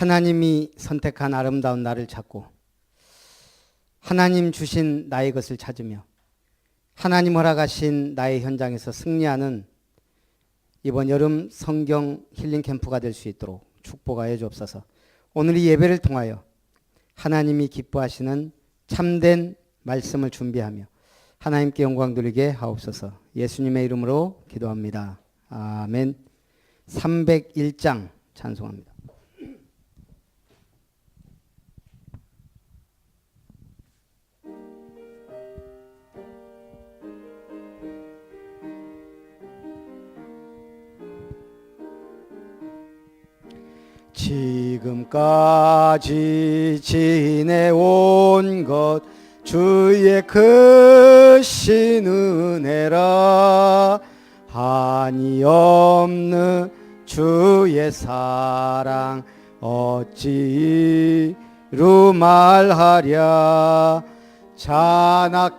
하나님이 선택한 아름다운 나를 찾고 하나님 주신 나의 것을 찾으며 하나님 허락하신 나의 현장에서 승리하는 이번 여름 성경 힐링 캠프가 될 수 있도록 축복하여 주옵소서. 오늘 이 예배를 통하여 하나님이 기뻐하시는 참된 말씀을 준비하며 하나님께 영광 돌리게 하옵소서. 예수님의 이름으로 기도합니다. 아멘. 301장 찬송합니다. 지금까지 지내온 것 주의 크신 은혜라. 한이 없는 주의 사랑 어찌 이루 말하랴. 자나깨나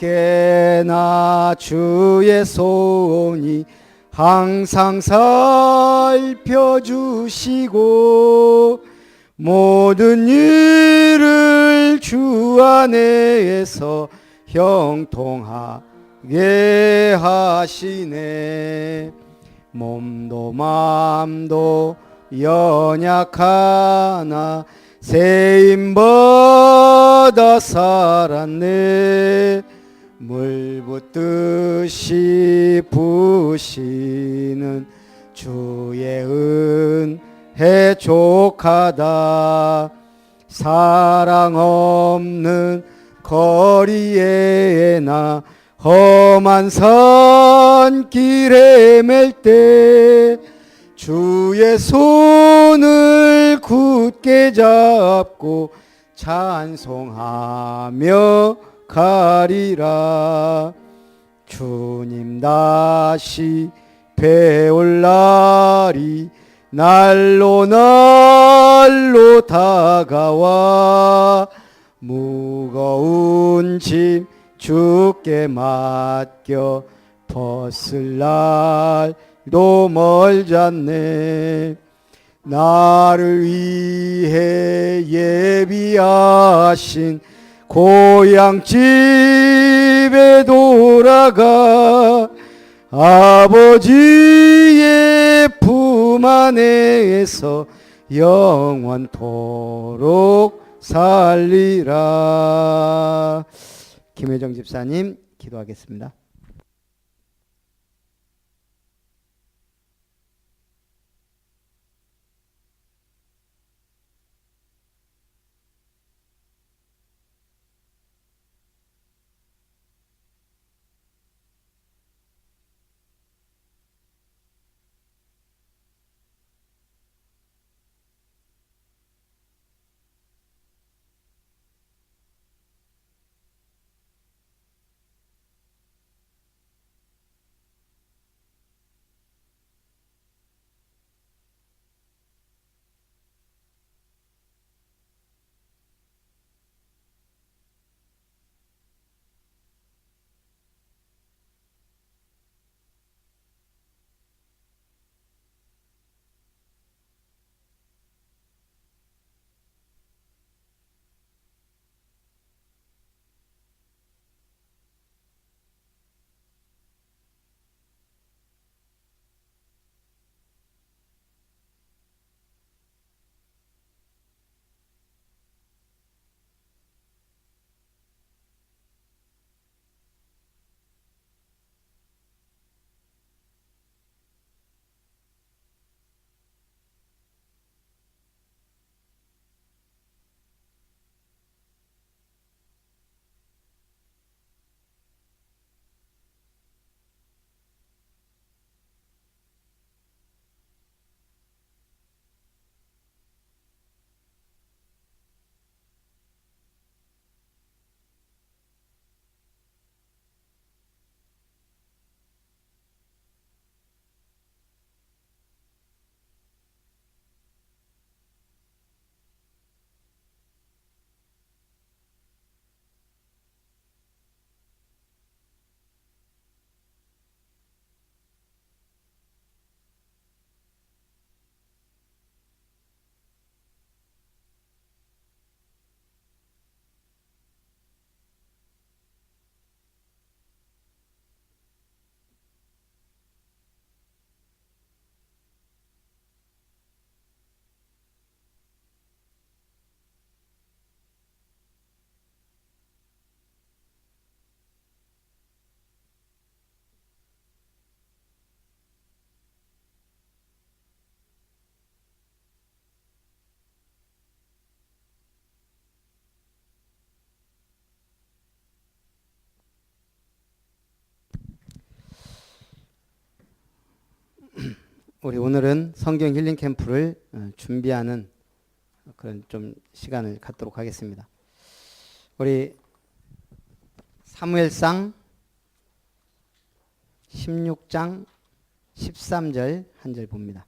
주의 손이 항상 살펴주시고 모든 일을 주 안에서 형통하게 하시네. 몸도 맘도 연약하나 세임받아 살았네. 물 붓듯이 부시는 주의 은혜 족하다. 사랑 없는 거리에 나 험한 산길에 맬 때 주의 손을 굳게 잡고 찬송하며 가리라. 주님 다시 배올 날이 날로 날로 다가와 무거운 짐 주께 맡겨 벗을 날도 멀잖네. 나를 위해 예비하신 고향집에 돌아가 아버지의 품 안에서 영원토록 살리라. 김혜정 집사님 기도하겠습니다. 우리 오늘은 성경 힐링 캠프를 준비하는 그런 좀 시간을 갖도록 하겠습니다. 우리 사무엘상 16장 13절 한 절 봅니다.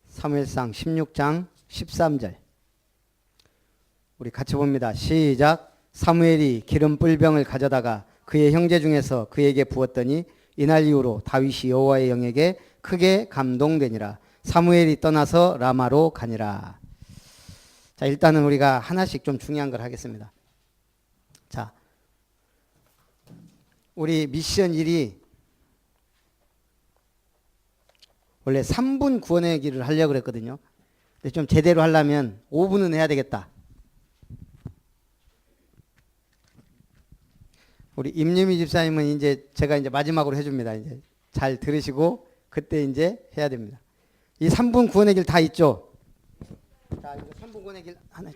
사무엘상 16장 13절 우리 같이 봅니다. 시작. 사무엘이 기름 뿔병을 가져다가 그의 형제 중에서 그에게 부었더니 이날 이후로 다윗이 여호와의 영에게 크게 감동되니라. 사무엘이 떠나서 라마로 가니라. 자, 일단은 우리가 하나씩 좀 중요한 걸 하겠습니다. 자, 우리 미션 1이 원래 3분 구원의 길을 하려고 그랬거든요. 근데 좀 제대로 하려면 5분은 해야 되겠다. 우리 임유미 집사님은 이제 제가 이제 마지막으로 해줍니다. 이제 잘 들으시고 그때 이제 해야 됩니다. 이 3분 구원의 길 다 있죠? 자, 이거 3분 구원의 길 하나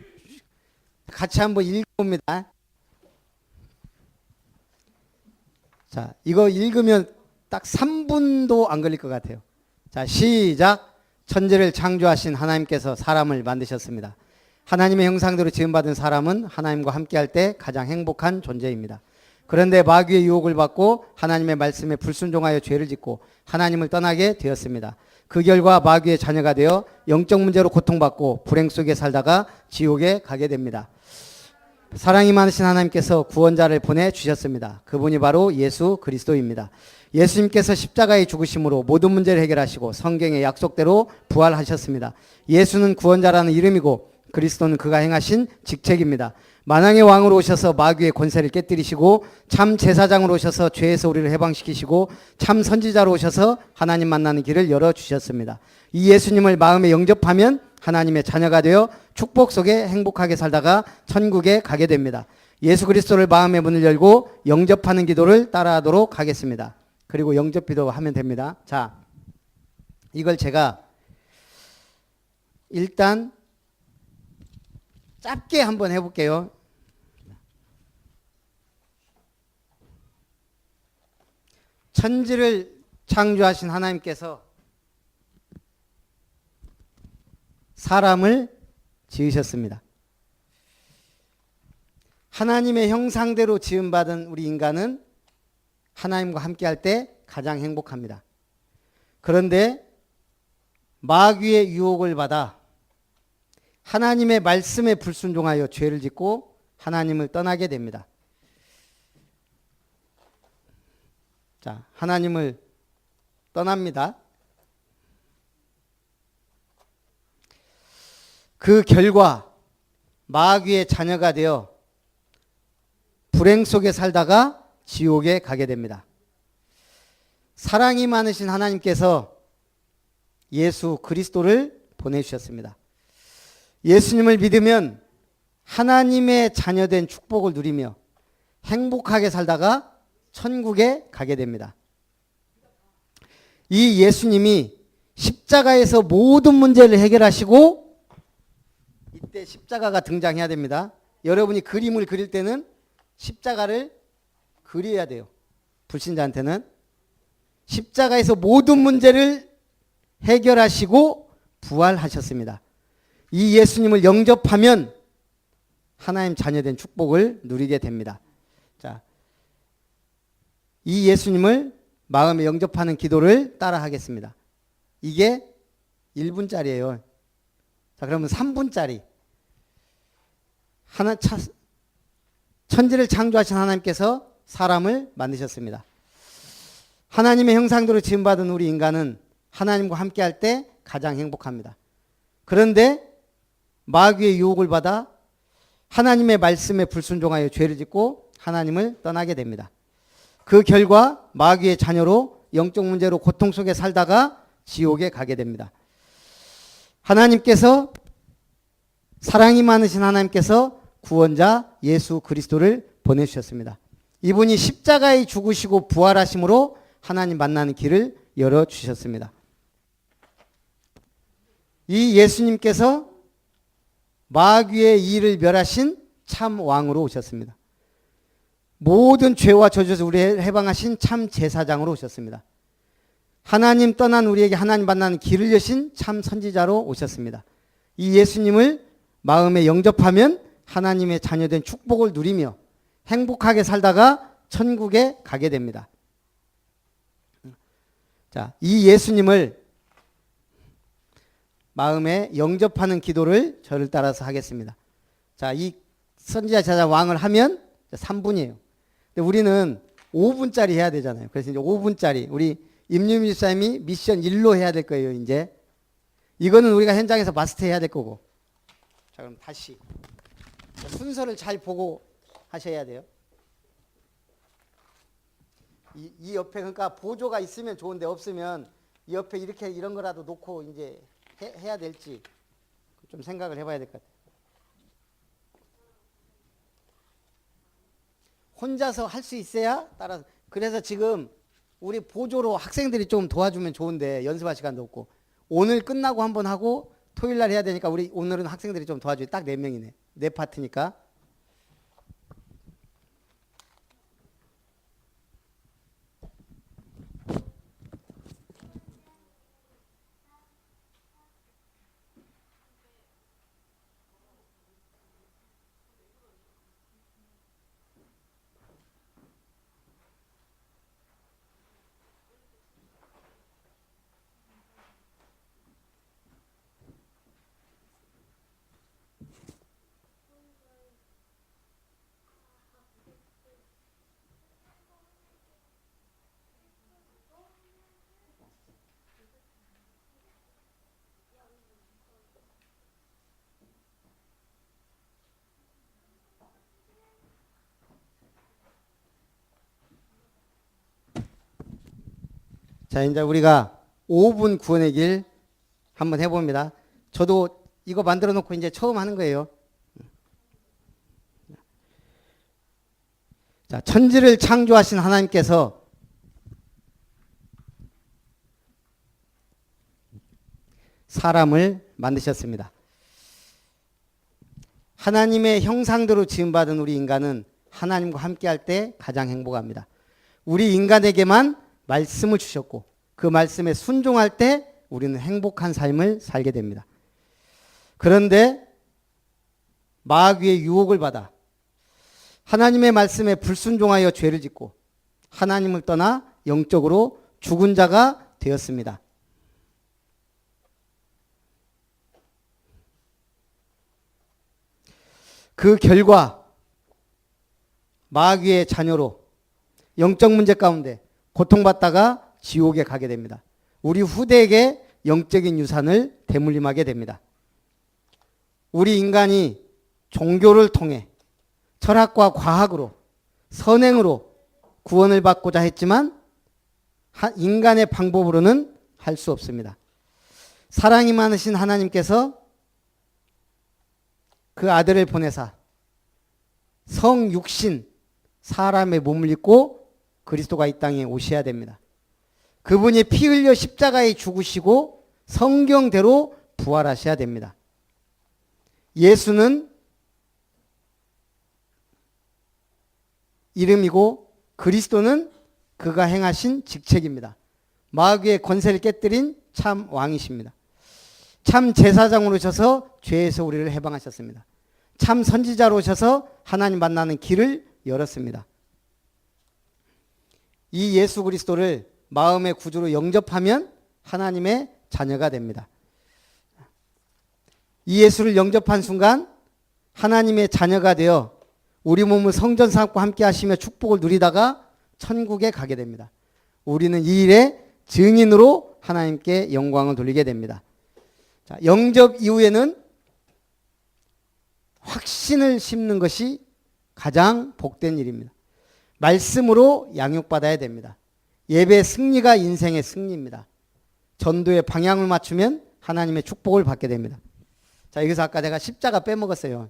같이 한번 읽어봅니다. 자, 이거 읽으면 딱 3분도 안 걸릴 것 같아요. 자, 시작. 천지를 창조하신 하나님께서 사람을 만드셨습니다. 하나님의 형상대로 지음받은 사람은 하나님과 함께할 때 가장 행복한 존재입니다. 그런데 마귀의 유혹을 받고 하나님의 말씀에 불순종하여 죄를 짓고 하나님을 떠나게 되었습니다. 그 결과 마귀의 자녀가 되어 영적 문제로 고통받고 불행 속에 살다가 지옥에 가게 됩니다. 사랑이 많으신 하나님께서 구원자를 보내주셨습니다. 그분이 바로 예수 그리스도입니다. 예수님께서 십자가의 죽으심으로 모든 문제를 해결하시고 성경의 약속대로 부활하셨습니다. 예수는 구원자라는 이름이고 그리스도는 그가 행하신 직책입니다. 만왕의 왕으로 오셔서 마귀의 권세를 깨뜨리시고 참 제사장으로 오셔서 죄에서 우리를 해방시키시고 참 선지자로 오셔서 하나님 만나는 길을 열어주셨습니다. 이 예수님을 마음에 영접하면 하나님의 자녀가 되어 축복 속에 행복하게 살다가 천국에 가게 됩니다. 예수 그리스도를 마음의 문을 열고 영접하는 기도를 따라하도록 하겠습니다. 그리고 영접 기도 하면 됩니다. 자, 이걸 제가 일단 짧게 한번 해볼게요. 천지를 창조하신 하나님께서 사람을 지으셨습니다. 하나님의 형상대로 지음받은 우리 인간은 하나님과 함께할 때 가장 행복합니다. 그런데 마귀의 유혹을 받아 하나님의 말씀에 불순종하여 죄를 짓고 하나님을 떠나게 됩니다. 자, 하나님을 떠납니다. 그 결과 마귀의 자녀가 되어 불행 속에 살다가 지옥에 가게 됩니다. 사랑이 많으신 하나님께서 예수 그리스도를 보내주셨습니다. 예수님을 믿으면 하나님의 자녀된 축복을 누리며 행복하게 살다가 천국에 가게 됩니다. 이 예수님이 십자가에서 모든 문제를 해결하시고 이때 십자가가 등장해야 됩니다. 여러분이 그림을 그릴 때는 십자가를 그려야 돼요. 불신자한테는 십자가에서 모든 문제를 해결하시고 부활하셨습니다. 이 예수님을 영접하면 하나님 자녀된 축복을 누리게 됩니다. 자, 이 예수님을 마음에 영접하는 기도를 따라 하겠습니다. 이게 1분짜리예요. 자, 그러면 3분짜리. 천지를 창조하신 하나님께서 사람을 만드셨습니다. 하나님의 형상대로 지음받은 우리 인간은 하나님과 함께할 때 가장 행복합니다. 그런데 마귀의 유혹을 받아 하나님의 말씀에 불순종하여 죄를 짓고 하나님을 떠나게 됩니다. 그 결과 마귀의 자녀로 영적 문제로 고통 속에 살다가 지옥에 가게 됩니다. 하나님께서 사랑이 많으신 하나님께서 구원자 예수 그리스도를 보내주셨습니다. 이분이 십자가에 죽으시고 부활하심으로 하나님 만나는 길을 열어주셨습니다. 이 예수님께서 마귀의 일을 멸하신 참 왕으로 오셨습니다. 모든 죄와 저주에서 우리를 해방하신 참 제사장으로 오셨습니다. 하나님 떠난 우리에게 하나님 만나는 길을 여신 참 선지자로 오셨습니다. 이 예수님을 마음에 영접하면 하나님의 자녀된 축복을 누리며 행복하게 살다가 천국에 가게 됩니다. 자, 이 예수님을 마음에 영접하는 기도를 저를 따라서 하겠습니다. 자, 이 선지자 제사장 왕을 하면 3분이에요. 근데 우리는 5분짜리 해야 되잖아요. 그래서 이제 5분짜리 우리 임유미 집사님이 미션 1로 해야 될 거예요. 이제 이거는 우리가 현장에서 마스터해야 될 거고. 자, 그럼 다시 순서를 잘 보고 하셔야 돼요. 이 옆에 그러니까 보조가 있으면 좋은데 없으면 이 옆에 이렇게 이런 거라도 놓고 이제 해야 될지 좀 생각을 해봐야 될 것 같아요. 혼자서 할 수 있어야 따라서 그래서 지금 우리 보조로 학생들이 좀 도와주면 좋은데 연습할 시간도 없고 오늘 끝나고 한번 하고 토요일 날 해야 되니까 우리 오늘은 학생들이 좀 도와줘요. 딱 4명이네. 4파트니까. 자, 이제 우리가 5분 구원의 길 한번 해봅니다. 저도 이거 만들어 놓고 이제 처음 하는 거예요. 자, 천지를 창조하신 하나님께서 사람을 만드셨습니다. 하나님의 형상대로 지음받은 우리 인간은 하나님과 함께할 때 가장 행복합니다. 우리 인간에게만 말씀을 주셨고 그 말씀에 순종할 때 우리는 행복한 삶을 살게 됩니다. 그런데 마귀의 유혹을 받아 하나님의 말씀에 불순종하여 죄를 짓고 하나님을 떠나 영적으로 죽은 자가 되었습니다. 그 결과 마귀의 자녀로 영적 문제 가운데 고통받다가 지옥에 가게 됩니다. 우리 후대에게 영적인 유산을 대물림하게 됩니다. 우리 인간이 종교를 통해 철학과 과학으로 선행으로 구원을 받고자 했지만 인간의 방법으로는 할 수 없습니다. 사랑이 많으신 하나님께서 그 아들을 보내사 성육신 사람의 몸을 입고 그리스도가 이 땅에 오셔야 됩니다. 그분이 피 흘려 십자가에 죽으시고 성경대로 부활하셔야 됩니다. 예수는 이름이고 그리스도는 그가 행하신 직책입니다. 마귀의 권세를 깨뜨린 참 왕이십니다. 참 제사장으로 오셔서 죄에서 우리를 해방하셨습니다. 참 선지자로 오셔서 하나님 만나는 길을 열었습니다. 이 예수 그리스도를 마음의 구주로 영접하면 하나님의 자녀가 됩니다. 이 예수를 영접한 순간 하나님의 자녀가 되어 우리 몸을 성전 삼고 함께 하시며 축복을 누리다가 천국에 가게 됩니다. 우리는 이 일의 증인으로 하나님께 영광을 돌리게 됩니다. 자, 영접 이후에는 확신을 심는 것이 가장 복된 일입니다. 말씀으로 양육받아야 됩니다. 예배 승리가 인생의 승리입니다. 전도의 방향을 맞추면 하나님의 축복을 받게 됩니다. 자, 여기서 아까 내가 십자가 빼먹었어요.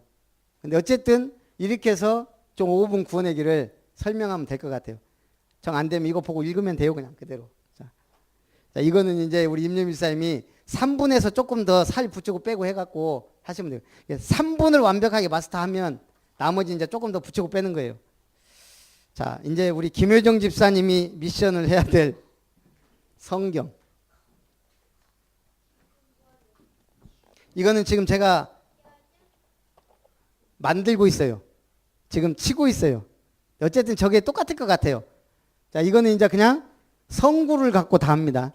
근데 어쨌든 이렇게 해서 좀 5분 구원의 길을 설명하면 될 것 같아요. 정 안 되면 이거 보고 읽으면 돼요. 그냥 그대로. 자, 이거는 이제 우리 임념 일사님이 3분에서 조금 더 살 붙이고 빼고 해갖고 하시면 돼요. 3분을 완벽하게 마스터하면 나머지 이제 조금 더 붙이고 빼는 거예요. 자, 이제 우리 김효정 집사님이 미션을 해야 될 성경. 이거는 지금 제가 만들고 있어요. 지금 치고 있어요. 어쨌든 저게 똑같을 것 같아요. 자, 이거는 이제 그냥 성구를 갖고 다 합니다.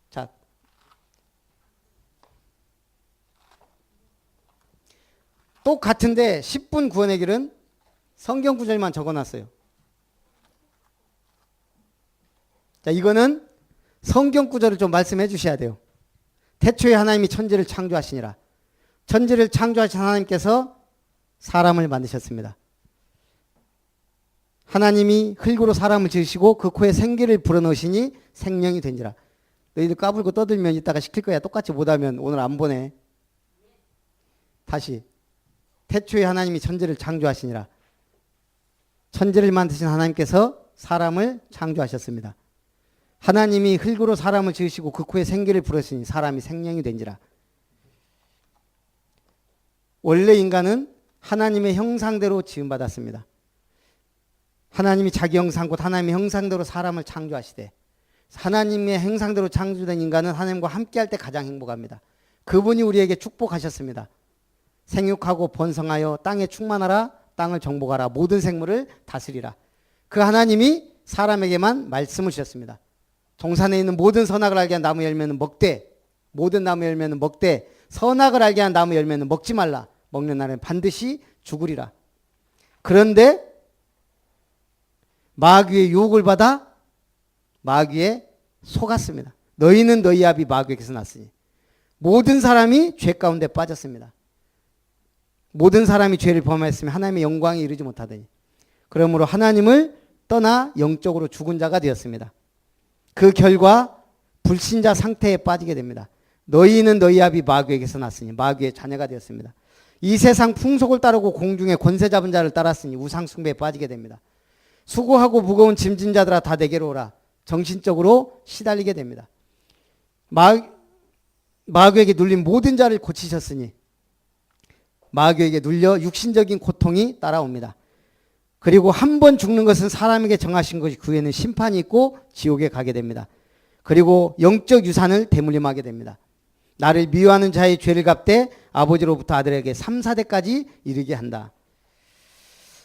자, 똑같은데 10분 구원의 길은 성경 구절만 적어놨어요. 자, 이거는 성경 구절을 좀 말씀해 주셔야 돼요. 태초에 하나님이 천지를 창조하시니라. 천지를 창조하신 하나님께서 사람을 만드셨습니다. 하나님이 흙으로 사람을 지으시고 그 코에 생기를 불어넣으시니 생명이 된지라. 너희들 까불고 떠들면 이따가 시킬 거야. 똑같이 못하면 오늘 안 보내. 다시. 태초에 하나님이 천지를 창조하시니라. 천지를 만드신 하나님께서 사람을 창조하셨습니다. 하나님이 흙으로 사람을 지으시고 그 코에 생기를 불어시니 사람이 생명이 된지라. 원래 인간은 하나님의 형상대로 지음받았습니다. 하나님이 자기 형상 곧 하나님의 형상대로 사람을 창조하시되 하나님의 형상대로 창조된 인간은 하나님과 함께할 때 가장 행복합니다. 그분이 우리에게 축복하셨습니다. 생육하고 번성하여 땅에 충만하라. 땅을 정복하라. 모든 생물을 다스리라. 그 하나님이 사람에게만 말씀을 주셨습니다. 동산에 있는 모든 선악을 알게 한 나무 열매는 먹되 모든 나무 열매는 먹되 선악을 알게 한 나무 열매는 먹지 말라. 먹는 날엔 반드시 죽으리라. 그런데 마귀의 유혹을 받아 마귀에 속았습니다. 너희는 너희 아비 마귀에게서 났으니. 모든 사람이 죄 가운데 빠졌습니다. 모든 사람이 죄를 범했으면 하나님의 영광에 이르지 못하더니 그러므로 하나님을 떠나 영적으로 죽은 자가 되었습니다. 그 결과 불신자 상태에 빠지게 됩니다. 너희는 너희 아비 마귀에게서 났으니 마귀의 자녀가 되었습니다. 이 세상 풍속을 따르고 공중의 권세 잡은 자를 따랐으니 우상 숭배에 빠지게 됩니다. 수고하고 무거운 짐진 자들아 다 내게로 오라. 정신적으로 시달리게 됩니다. 마귀에게 눌린 모든 자를 고치셨으니 마귀에게 눌려 육신적인 고통이 따라옵니다. 그리고 한 번 죽는 것은 사람에게 정하신 것이 그 후에는 심판이 있고 지옥에 가게 됩니다. 그리고 영적 유산을 대물림하게 됩니다. 나를 미워하는 자의 죄를 갚되 아버지로부터 아들에게 3, 4대까지 이르게 한다.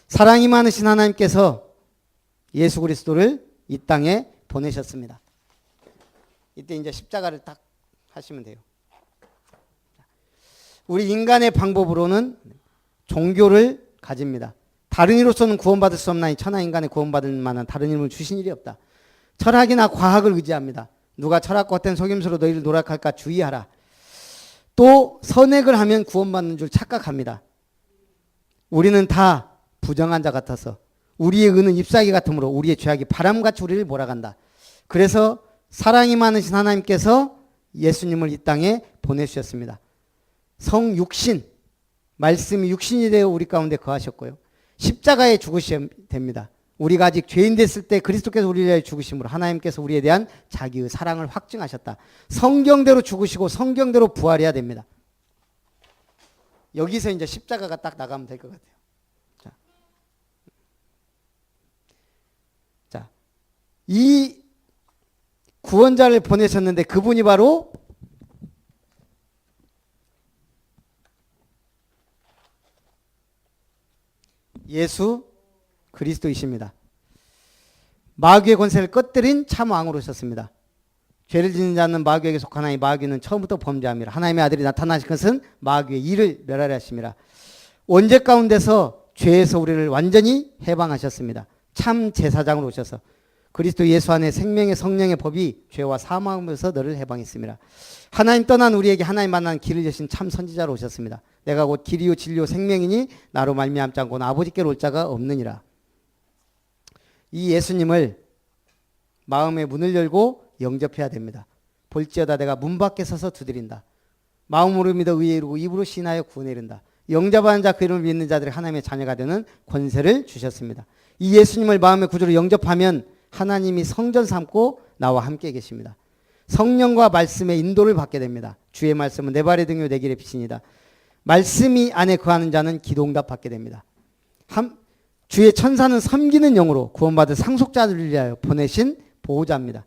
사랑이 많으신 하나님께서 예수 그리스도를 이 땅에 보내셨습니다. 이때 이제 십자가를 딱 하시면 돼요. 우리 인간의 방법으로는 종교를 가집니다. 다른 이로서는 구원받을 수 없나니 천하 인간의 구원받을 만한 다른 이름을 주신 일이 없다. 철학이나 과학을 의지합니다. 누가 철학과 헛된 속임수로 너희를 노력할까 주의하라. 또 선행을 하면 구원받는 줄 착각합니다. 우리는 다 부정한 자 같아서 우리의 의는 잎사귀 같으므로 우리의 죄악이 바람같이 우리를 몰아간다. 그래서 사랑이 많으신 하나님께서 예수님을 이 땅에 보내주셨습니다. 성육신, 말씀이 육신이 되어 우리 가운데 거하셨고요. 십자가에 죽으셔야 됩니다. 우리가 아직 죄인 됐을 때 그리스도께서 우리를 위하여 죽으심으로 하나님께서 우리에 대한 자기의 사랑을 확증하셨다. 성경대로 죽으시고 성경대로 부활해야 됩니다. 여기서 이제 십자가가 딱 나가면 될 것 같아요. 자, 이 구원자를 보내셨는데 그분이 바로 예수 그리스도이십니다. 마귀의 권세를 꺼뜨린 참 왕으로 오셨습니다. 죄를 짓는 자는 마귀에게 속하나니 마귀는 처음부터 범죄함이라. 하나님의 아들이 나타나신 것은 마귀의 일을 멸하려 하심이라. 원죄 가운데서 죄에서 우리를 완전히 해방하셨습니다. 참 제사장으로 오셔서 그리스도 예수 안에 생명의 성령의 법이 죄와 사망에서 너를 해방했습니다. 하나님 떠난 우리에게 하나님 만난 길을 여신 참 선지자로 오셨습니다. 내가 곧 길이요 진리요 생명이니 나로 말미암지 않고는 아버지께로 올 자가 없느니라. 이 예수님을 마음의 문을 열고 영접해야 됩니다. 볼지어다 내가 문 밖에 서서 두드린다. 마음으로 믿어 의에 이르고 입으로 신하여 구원에 이른다. 영접하는 자 그 이름을 믿는 자들이 하나님의 자녀가 되는 권세를 주셨습니다. 이 예수님을 마음의 구주로 영접하면 하나님이 성전 삼고 나와 함께 계십니다. 성령과 말씀의 인도를 받게 됩니다. 주의 말씀은 내 발의 등이요 내 길의 빛이니이다. 말씀이 안에 거하는 자는 기도응답 받게 됩니다. 주의 천사는 섬기는 영으로 구원받은 상속자들을 위하여 보내신 보호자입니다.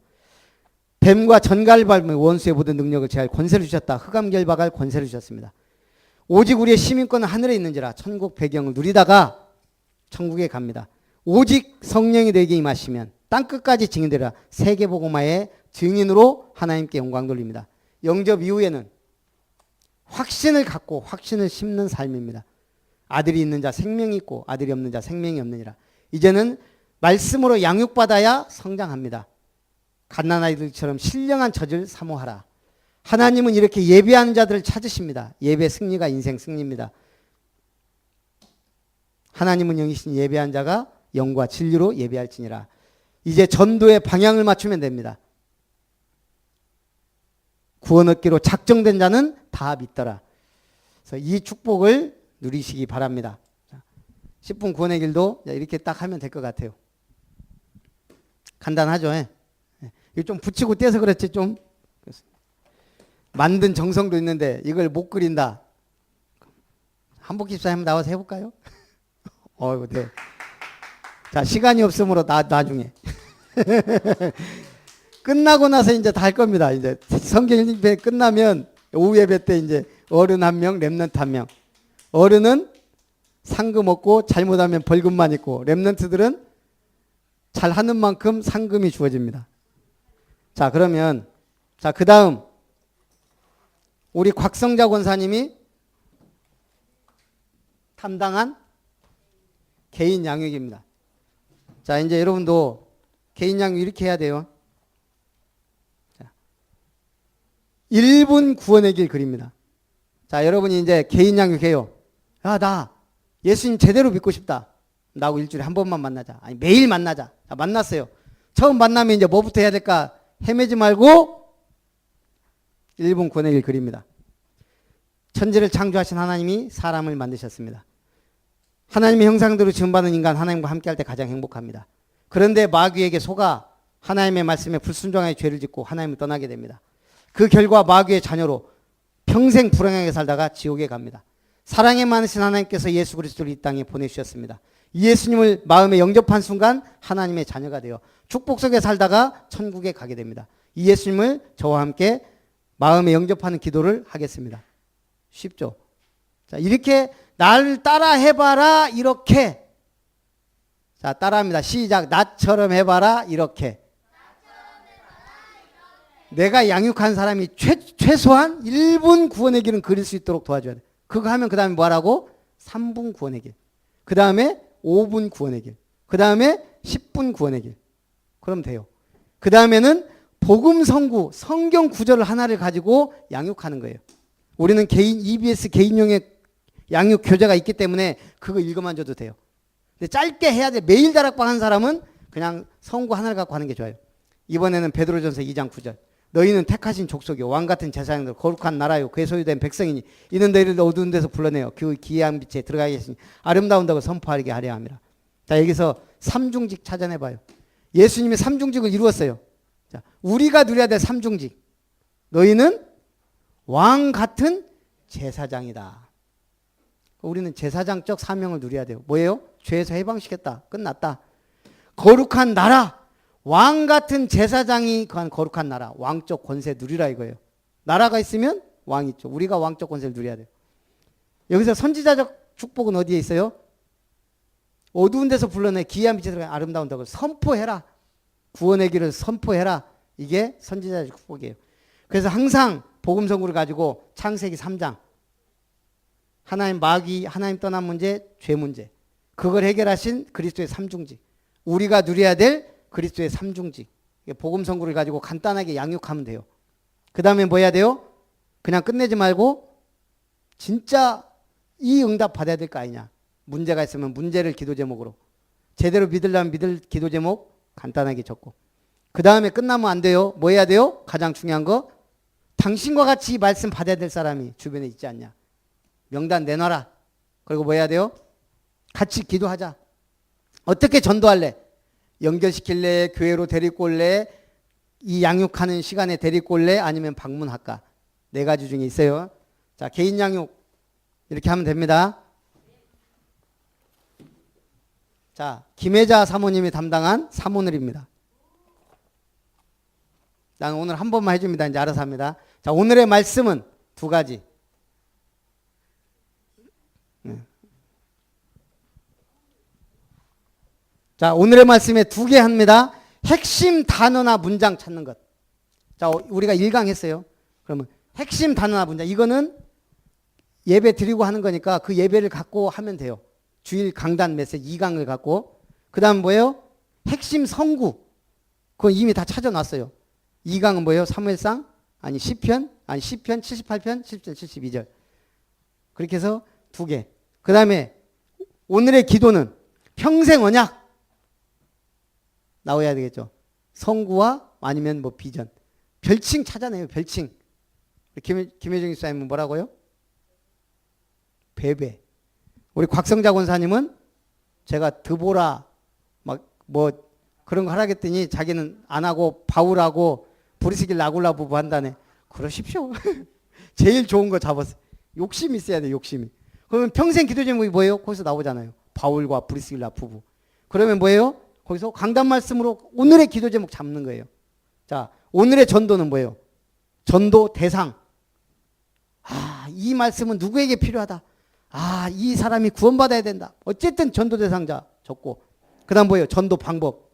뱀과 전갈을 밟으며 원수의 모든 능력을 제할 권세를 주셨다. 흑암 결박할 권세를 주셨습니다. 오직 우리의 시민권은 하늘에 있는지라 천국 배경을 누리다가 천국에 갑니다. 오직 성령이 너에게 임하시면 땅끝까지 증인되라. 세계복음화의 증인으로 하나님께 영광 돌립니다. 영접 이후에는 확신을 갖고 확신을 심는 삶입니다. 아들이 있는 자 생명이 있고 아들이 없는 자 생명이 없느니라. 이제는 말씀으로 양육받아야 성장합니다. 갓난아이들처럼 신령한 젖을 사모하라. 하나님은 이렇게 예배하는 자들을 찾으십니다. 예배 승리가 인생 승리입니다. 하나님은 영이신 예배한 자가 영과 진리로 예배할지니라. 이제 전도의 방향을 맞추면 됩니다. 구원 얻기로 작정된 자는 다 믿더라. 그래서 이 축복을 누리시기 바랍니다. 10분 구원의 길도 이렇게 딱 하면 될 것 같아요. 간단하죠? 이거 좀 붙이고 떼서 그렇지 좀 만든 정성도 있는데 이걸 못 그린다. 한복 집사님 한번 나와서 해볼까요? 네. 자, 시간이 없으므로 나중에 끝나고 나서 이제 다 할 겁니다. 이제 성경 예배 끝나면 오후 예배 때 이제 어른 한 명, 렘넌트 한 명. 어른은 상금 없고 잘못하면 벌금만 있고 렘넌트들은 잘하는 만큼 상금이 주어집니다. 자, 그러면 그 다음 우리 곽성자 권사님이 담당한 개인 양육입니다. 자, 이제 여러분도 개인 양육 이렇게 해야 돼요. 자, 1분 구원의 길 그립니다. 자, 여러분이 이제 개인 양육해요. 야, 나 예수님 제대로 믿고 싶다. 나하고 일주일에 한 번만 만나자. 아니, 매일 만나자. 자, 만났어요. 처음 만나면 이제 뭐부터 해야 될까? 헤매지 말고 1분 구원의 길 그립니다. 천지를 창조하신 하나님이 사람을 만드셨습니다. 하나님의 형상대로 지음받은 인간 하나님과 함께할 때 가장 행복합니다. 그런데 마귀에게 속아 하나님의 말씀에 불순종하여 죄를 짓고 하나님을 떠나게 됩니다. 그 결과 마귀의 자녀로 평생 불행하게 살다가 지옥에 갑니다. 사랑에 많으신 하나님께서 예수 그리스도를 이 땅에 보내주셨습니다. 예수님을 마음에 영접한 순간 하나님의 자녀가 되어 축복 속에 살다가 천국에 가게 됩니다. 이 예수님을 저와 함께 마음에 영접하는 기도를 하겠습니다. 쉽죠? 자, 이렇게 나를 따라 해봐라 이렇게. 자, 따라합니다. 시작. 나처럼 해봐라 이렇게. 내가 양육한 사람이 최소한 1분 구원의 길은 그릴 수 있도록 도와줘야 돼. 그거 하면 그 다음에 뭐라고? 3분 구원의 길. 그 다음에 5분 구원의 길. 그 다음에 10분 구원의 길. 그럼 돼요. 그 다음에는 복음 선구, 성경 구절을 하나를 가지고 양육하는 거예요. 우리는 EBS 개인용의 양육 교재가 있기 때문에 그거 읽어만 줘도 돼요. 근데 짧게 해야 돼. 매일 다락방 한 사람은 그냥 성구 하나를 갖고 하는 게 좋아요. 이번에는 베드로전서 2장 9절. 너희는 택하신 족속이요 왕같은 제사장들 거룩한 나라요 그의 소유된 백성이니 이는 너희를 어두운 데서 불러내어 그 기이한 빛에 들어가게 하시니 아름다운다고 선포하게 하려 함이라. 자, 여기서 삼중직 찾아내봐요. 예수님이 삼중직을 이루었어요. 자, 우리가 누려야 될 삼중직. 너희는 왕 같은 제사장이다. 우리는 제사장적 사명을 누려야 돼요. 뭐예요? 죄에서 해방시켰다. 끝났다. 거룩한 나라. 왕 같은 제사장이 거한 거룩한 나라. 왕적 권세 누리라 이거예요. 나라가 있으면 왕이 있죠. 우리가 왕적 권세를 누려야 돼요. 여기서 선지자적 축복은 어디에 있어요? 어두운 데서 불러내 기이한 빛에 들어가 아름다운다고 선포해라. 구원의 길을 선포해라. 이게 선지자적 축복이에요. 그래서 항상 복음 선구를 가지고 창세기 3장 하나님 마귀 하나님 떠난 문제 죄 문제 그걸 해결하신 그리스도의 삼중직 우리가 누려야 될 그리스도의 삼중직 복음 선구를 가지고 간단하게 양육하면 돼요. 그 다음에 뭐 해야 돼요? 그냥 끝내지 말고 진짜 이 응답 받아야 될 거 아니냐. 문제가 있으면 문제를 기도 제목으로 제대로 믿으려면 믿을 기도 제목 간단하게 적고 그 다음에 끝나면 안 돼요. 뭐 해야 돼요? 가장 중요한 거 당신과 같이 말씀 받아야 될 사람이 주변에 있지 않냐. 명단 내놔라. 그리고 뭐 해야 돼요? 같이 기도하자. 어떻게 전도할래? 연결시킬래? 교회로 데리고 올래? 이 양육하는 시간에 데리고 올래? 아니면 방문할까? 네 가지 중에 있어요. 자, 개인 양육 이렇게 하면 됩니다. 자, 김혜자 사모님이 담당한 사모늘입니다. 나는 오늘 한 번만 해줍니다. 이제 알아서 합니다. 자, 오늘의 말씀은 두 가지. 자, 오늘의 말씀에 두 개 합니다. 핵심 단어나 문장 찾는 것. 자, 우리가 1강 했어요. 그러면 핵심 단어나 문장. 이거는 예배 드리고 하는 거니까 그 예배를 갖고 하면 돼요. 주일 강단 메시지 2강을 갖고. 그 다음 뭐예요? 핵심 성구. 그건 이미 다 찾아놨어요. 2강은 뭐예요? 사무엘상? 아니 시편? 아니 시편 78편? 10편 72절. 그렇게 해서 두 개. 그 다음에 오늘의 기도는 평생 언약. 나와야 되겠죠. 성구와 아니면 뭐 비전. 별칭 찾아내요. 별칭. 김혜정 집사님은 뭐라고요? 베베. 우리 곽성자 권사님은 제가 드보라 막 뭐 그런 거 하라겠더니 자기는 안 하고 바울하고 브리스길 나굴라 부부 한다네. 그러십시오. 제일 좋은 거 잡았어요. 욕심이 있어야 돼. 욕심이. 그러면 평생 기도 제목이 뭐예요? 거기서 나오잖아요. 바울과 브리스길라 부부. 그러면 뭐예요? 거기서 강단 말씀으로 오늘의 기도 제목 잡는 거예요. 자, 오늘의 전도는 뭐예요? 전도 대상. 아, 이 말씀은 누구에게 필요하다. 아, 이 사람이 구원받아야 된다. 어쨌든 전도 대상자 적고. 그 다음 뭐예요? 전도 방법.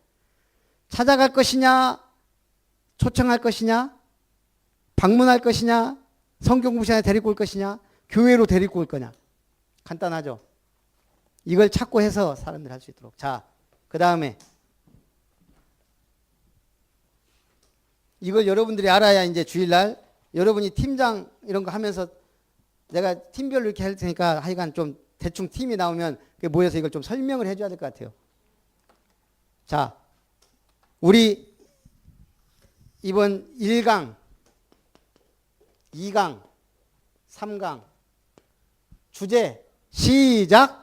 찾아갈 것이냐, 초청할 것이냐, 방문할 것이냐, 성경구시간에 데리고 올 것이냐, 교회로 데리고 올 거냐. 간단하죠? 이걸 찾고 해서 사람들이 할 수 있도록. 자, 그 다음에 이걸 여러분들이 알아야 이제 주일날 여러분이 팀장 이런 거 하면서 내가 팀별로 이렇게 할 테니까 하여간 좀 대충 팀이 나오면 모여서 이걸 좀 설명을 해줘야 될 것 같아요. 자, 우리 이번 1강, 2강, 3강 주제 시작.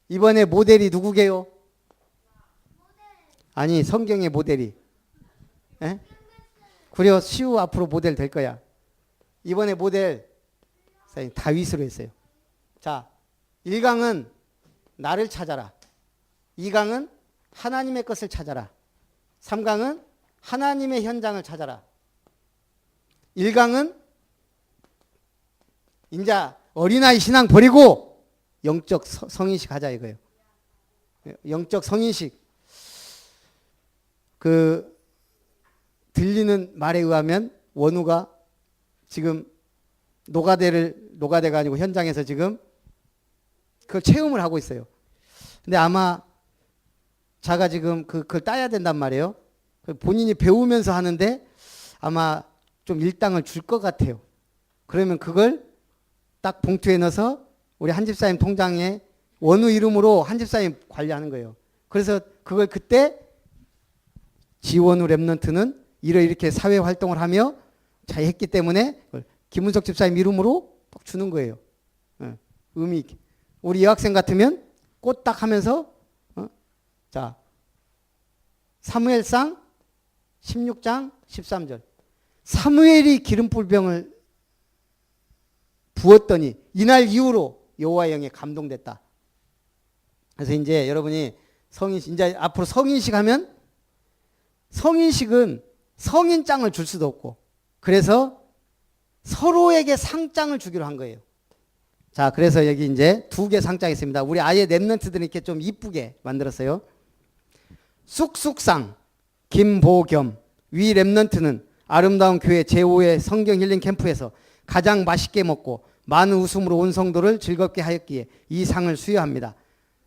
이번에 모델이 누구게요? 아니, 성경의 모델이. 에? 그래요. 시우 앞으로 모델 될 거야. 이번에 모델 다윗으로 했어요. 자, 1강은 나를 찾아라. 2강은 하나님의 것을 찾아라. 3강은 하나님의 현장을 찾아라. 1강은 이제 어린아이 신앙 버리고 영적 성인식 하자 이거예요. 영적 성인식. 그 들리는 말에 의하면 원우가 지금 노가대가 아니고 현장에서 지금 그걸 체험을 하고 있어요. 근데 아마 자가 지금 그걸 따야 된단 말이에요. 본인이 배우면서 하는데 아마 좀 일당을 줄 것 같아요. 그러면 그걸 딱 봉투에 넣어서 우리 한집사님 통장에 원우 이름으로 한집사님 관리하는 거예요. 그래서 그걸 그때 지원우 랩런트는 이렇게 사회 활동을 하며 잘 했기 때문에 김은석 집사님 이름으로 딱 주는 거예요. 의미 있게. 우리 여학생 같으면 꽃 딱 하면서 자, 사무엘상 16장 13절. 사무엘이 기름불병을 부었더니 이날 이후로 여호와의 영에 감동됐다. 그래서 이제 여러분이 성인식, 이제 앞으로 성인식 하면 성인식은 성인장을 줄 수도 없고 그래서 서로에게 상장을 주기로 한 거예요. 자, 그래서 여기 이제 2개 상장이 있습니다. 우리 아예 랩런트들은 이렇게 좀 이쁘게 만들었어요. 쑥쑥상, 김보겸, 위 랩런트는 아름다운 교회 제5회 성경 힐링 캠프에서 가장 맛있게 먹고 많은 웃음으로 온 성도를 즐겁게 하였기에 이 상을 수여합니다.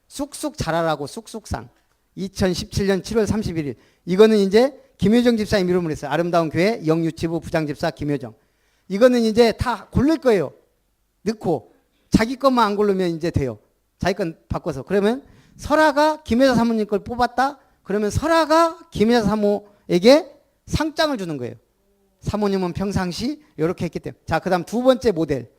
쑥쑥 자라라고 쑥쑥상. 2017년 7월 31일. 이거는 이제 김효정 집사님 이름으로 했어요. 아름다운 교회 영유치부 부장집사 김효정. 이거는 이제 다 고를 거예요. 넣고 자기 것만 안 고르면 이제 돼요. 자기 건 바꿔서. 그러면 설아가 김혜자 사모님 걸 뽑았다. 그러면 설아가 김혜자 사모 사모님에게 상장을 주는 거예요. 사모님은 평상시 이렇게 했기 때문에. 자, 그 다음 두 번째 모델.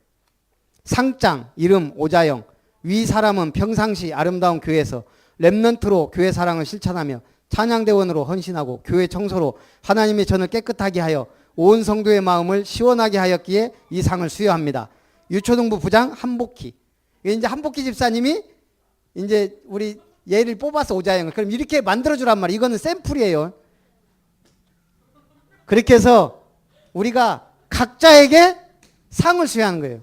상장, 이름 오자영. 위 사람은 평상시 아름다운 교회에서 렘넌트로 교회 사랑을 실천하며 찬양대원으로 헌신하고 교회 청소로 하나님의 전을 깨끗하게 하여 온 성도의 마음을 시원하게 하였기에 이 상을 수여합니다. 유초등부 부장 한복희. 이제 한복희 집사님이 이제 우리 얘를 뽑아서 오자영을 그럼 이렇게 만들어주란 말이에요. 이거는 샘플이에요. 그렇게 해서 우리가 각자에게 상을 수여하는 거예요.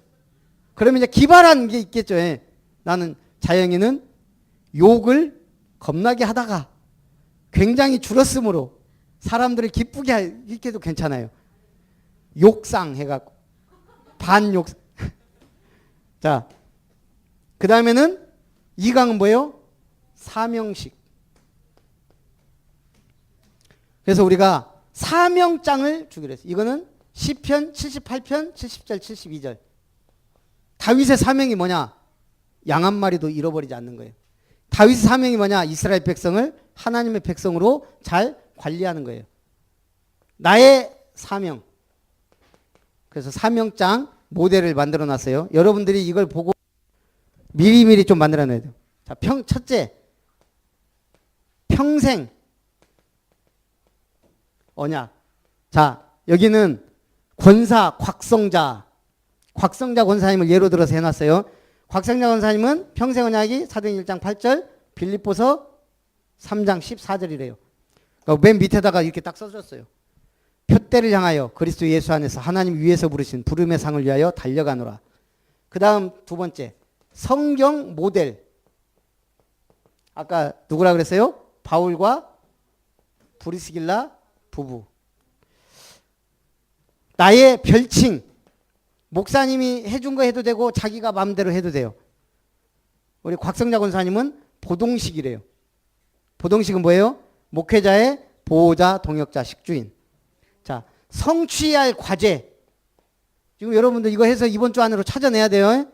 그러면 이제 기발한 게 있겠죠. 예. 나는 자영이는 욕을 겁나게 하다가 굉장히 줄었으므로 사람들을 기쁘게 이렇게 해도 괜찮아요. 욕상 해갖고 반욕. 자, 그 다음에는 이강은 뭐예요? 사명식. 그래서 우리가 사명장을 주기로 했어요. 이거는 시편 78편 70절 72절. 다윗의 사명이 뭐냐? 양 한 마리도 잃어버리지 않는 거예요. 다윗의 사명이 뭐냐? 이스라엘 백성을 하나님의 백성으로 잘 관리하는 거예요. 나의 사명. 그래서 사명장 모델을 만들어 놨어요. 여러분들이 이걸 보고 미리미리 좀 만들어 놔야 돼요. 자, 첫째. 평생 언약. 자, 여기는 권사 곽성자 권사님을 예로 들어서 해놨어요. 곽성자 권사님은 평생 언약이 사도행 1장 8절, 빌립보서 3장 14절이래요. 그러니까 맨 밑에다가 이렇게 딱 써줬어요. 표대를 향하여 그리스도 예수 안에서 하나님 위에서 부르신 부름의 상을 위하여 달려가노라. 그 다음 두 번째. 성경 모델. 아까 누구라 그랬어요? 바울과 브리스길라 부부. 나의 별칭. 목사님이 해준 거 해도 되고 자기가 마음대로 해도 돼요. 우리 곽성자 권사님은 보동식이래요. 보동식은 뭐예요? 목회자의 보호자, 동역자, 식주인. 자, 성취할 과제. 지금 여러분들 이거 해서 이번 주 안으로 찾아내야 돼요.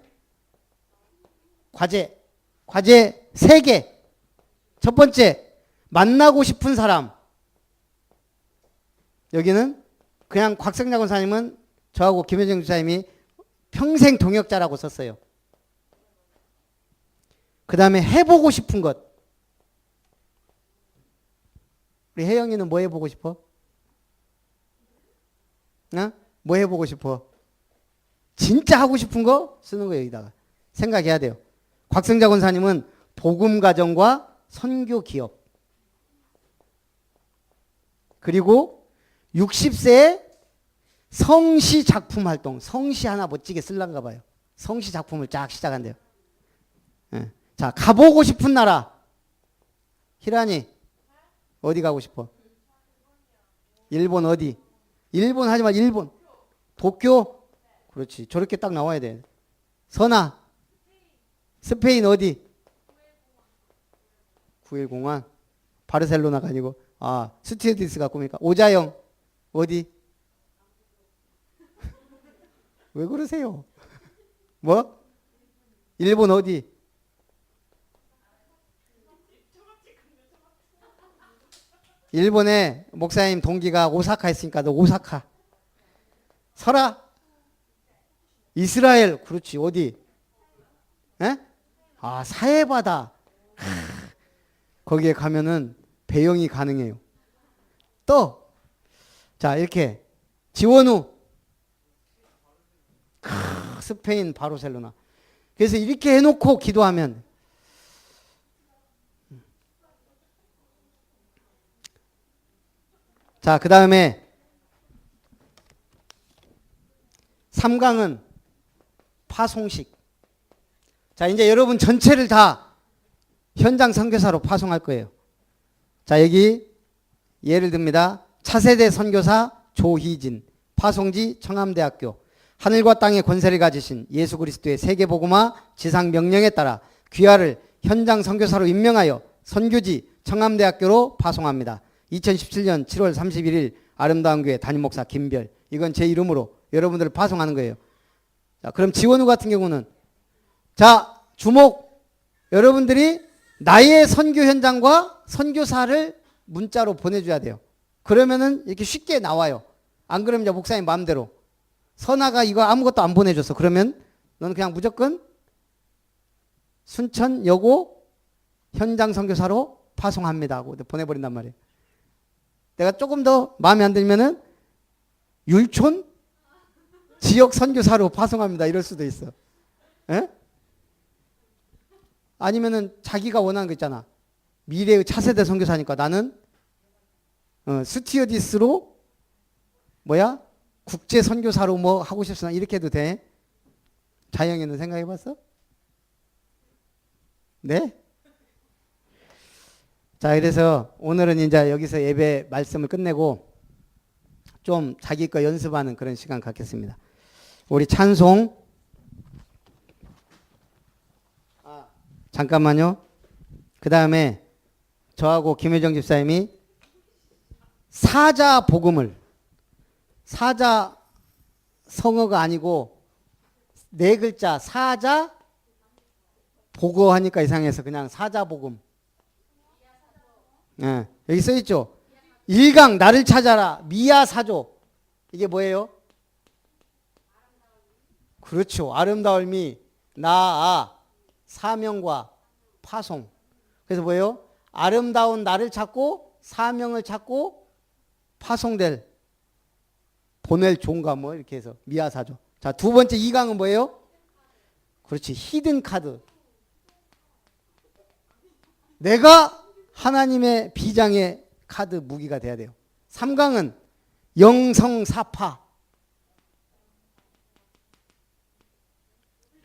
과제 3개. 첫 번째, 만나고 싶은 사람. 여기는 그냥 곽성자 권사님은 저하고 김효정 집사님이 평생 동역자라고 썼어요. 그 다음에 해보고 싶은 것. 우리 혜영이는 뭐 해보고 싶어? 어? 뭐 해보고 싶어? 진짜 하고 싶은 거 쓰는 거예요. 여기다가 생각해야 돼요. 곽성자 권사님은 복음가정과 선교기업. 그리고 60세에 성시 작품 활동. 성시 하나 멋지게 쓸란가 봐요. 성시 작품을 쫙 시작한대요. 네. 자, 가보고 싶은 나라. 희란이 어디 가고 싶어? 일본 어디? 일본 하지 마. 일본. 도쿄? 그렇지. 저렇게 딱 나와야 돼. 선아. 스페인 어디? 9.1공항. 바르셀로나가 아니고. 아, 스튜어디스가 꿈이니까. 오자영 어디? 왜 그러세요? 뭐? 일본 어디? 일본에 목사님 동기가 오사카 있으니까 너 오사카. 설아? 이스라엘. 그렇지. 어디? 에? 아, 사해바다. 거기에 가면은 배영이 가능해요. 또, 자, 이렇게 지원우. 스페인 바르셀로나. 그래서 이렇게 해놓고 기도하면 자, 그 다음에 3강은 파송식. 자, 이제 여러분 전체를 다 현장 선교사로 파송할 거예요. 자, 여기 예를 듭니다. 차세대 선교사 조희진, 파송지 청암대학교. 하늘과 땅의 권세를 가지신 예수 그리스도의 세계복음화 지상 명령에 따라 귀하를 현장 선교사로 임명하여 선교지 청암대학교로 파송합니다. 2017년 7월 31일 아름다운 교회 담임 목사 김별. 이건 제 이름으로 여러분들을 파송하는 거예요. 자, 그럼 지원우 같은 경우는 자, 주목. 여러분들이 나의 선교 현장과 선교사를 문자로 보내줘야 돼요. 그러면은 이렇게 쉽게 나와요. 안 그러면 이제 목사님 마음대로. 선아가 이거 아무것도 안 보내줬어. 그러면 너는 그냥 무조건 순천 여고 현장 선교사로 파송합니다 하고 보내버린단 말이에요. 내가 조금 더 마음에 안 들면은 율촌 지역 선교사로 파송합니다 이럴 수도 있어. 에? 아니면은 자기가 원하는 거 있잖아. 미래의 차세대 선교사니까 나는 스튜어디스로 뭐야? 국제 선교사로 뭐 하고 싶으나 이렇게 해도 돼? 자영이는 생각해 봤어? 네? 자, 그래서 오늘은 이제 여기서 예배 말씀을 끝내고 좀 자기 거 연습하는 그런 시간 갖겠습니다. 우리 찬송. 잠깐만요. 그 다음에 저하고 김효정 집사님이 사자 복음을, 사자 성어가 아니고 네 글자 사자 복어 하니까 이상해서 그냥 사자 복음. 예, 여기 써 있죠. 일강 나를 찾아라 미야 사조. 이게 뭐예요? 그렇죠. 아름다움이 나아 사명과 파송. 그래서 뭐예요? 아름다운 나를 찾고 사명을 찾고 파송될 보낼 종가 뭐 이렇게 해서 미아사죠. 자, 두 번째 이강은 뭐예요? 그렇지. 히든 카드. 내가 하나님의 비장의 카드 무기가 돼야 돼요. 3강은 영성사파.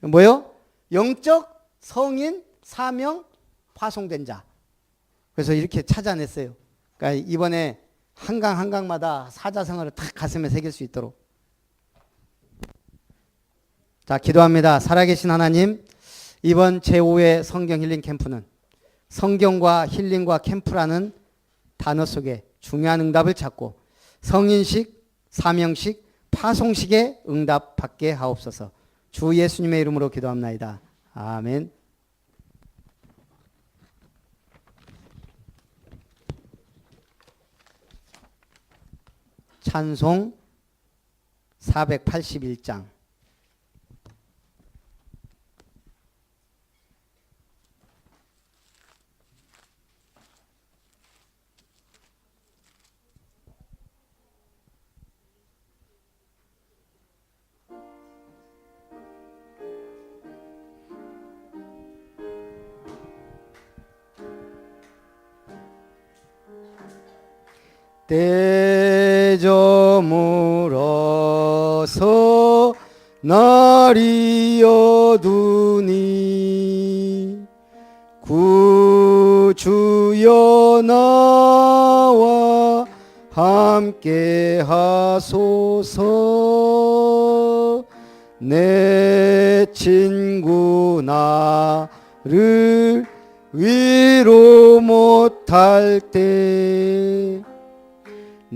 뭐예요? 영적 성인 사명 파송된 자. 그래서 이렇게 찾아냈어요. 그러니까 이번에 한 강 한 강마다 사자성어를 탁 가슴에 새길 수 있도록. 자, 기도합니다. 살아계신 하나님, 이번 제5회 성경 힐링 캠프는 성경과 힐링과 캠프라는 단어 속에 중요한 응답을 찾고 성인식, 사명식, 파송식의 응답 받게 하옵소서. 주 예수님의 이름으로 기도합나이다. 아멘. 찬송 481장. 때저물어서 날이 어두니 구주여 나와 함께 하소서. 내 친구 나를 위로 못할 때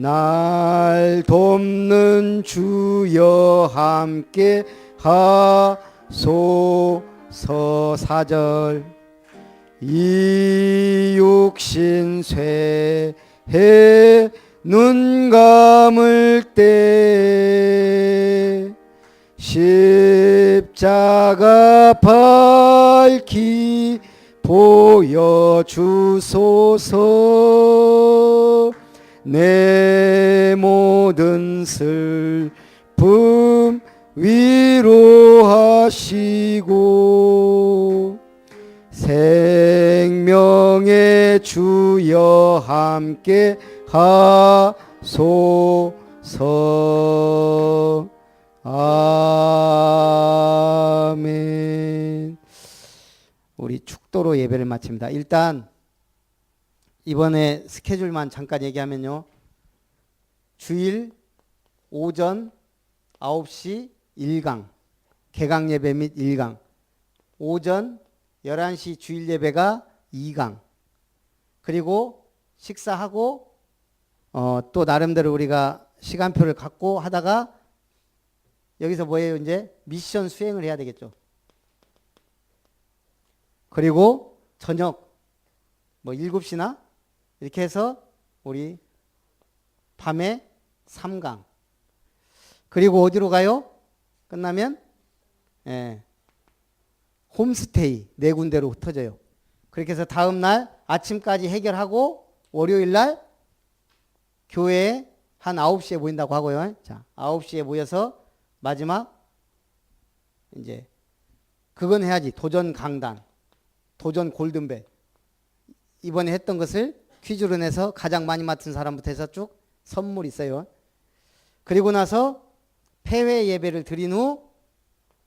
날 돕는 주여 함께 하소서. 4절. 이 육신 쇠해 눈 감을 때 십자가 밝히 보여주소서. 내 모든 슬픔 위로하시고 생명의 주여 함께 하소서. 아멘. 우리 축도로 예배를 마칩니다. 일단 이번에 스케줄만 잠깐 얘기하면요. 주일 오전 9시 1강 개강 예배 및 1강, 오전 11시 주일 예배가 2강, 그리고 식사하고 또 나름대로 우리가 시간표를 갖고 하다가 여기서 뭐예요? 이제 미션 수행을 해야 되겠죠. 그리고 저녁 뭐 7시나 이렇게 해서 우리 밤에 삼강. 그리고 어디로 가요? 끝나면 홈스테이 4군데로 흩어져요. 그렇게 해서 다음 날 아침까지 해결하고 월요일 날 교회에 한 9시에 모인다고 하고요. 자, 9시에 모여서 마지막 이제 그건 해야지. 도전 강단, 도전 골든벨. 이번에 했던 것을 퀴즈로 내서 가장 많이 맞춘 사람부터 해서 쭉 선물 있어요. 그리고 나서 폐회 예배를 드린 후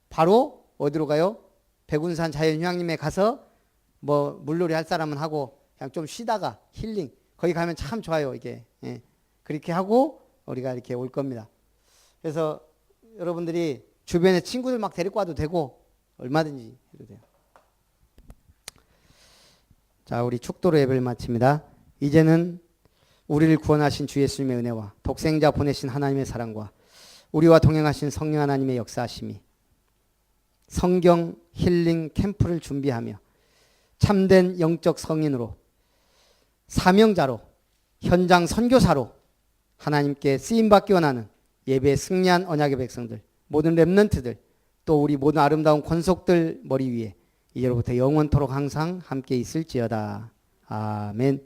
바로 어디로 가요? 백운산 자연휴양림에 가서 뭐 물놀이 할 사람은 하고 그냥 좀 쉬다가 힐링. 거기 가면 참 좋아요. 이게. 그렇게 하고 우리가 이렇게 올 겁니다. 그래서 여러분들이 주변에 친구들 막 데리고 와도 되고 얼마든지 해도 돼요. 자, 우리 축도로 예배를 마칩니다. 이제는 우리를 구원하신 주 예수님의 은혜와 독생자 보내신 하나님의 사랑과 우리와 동행하신 성령 하나님의 역사하심이 성경 힐링 캠프를 준비하며 참된 영적 성인으로 사명자로 현장 선교사로 하나님께 쓰임받기 원하는 예배에 승리한 언약의 백성들, 모든 렘넌트들, 또 우리 모든 아름다운 권속들 머리 위에 이제로부터 영원토록 항상 함께 있을지어다. 아멘.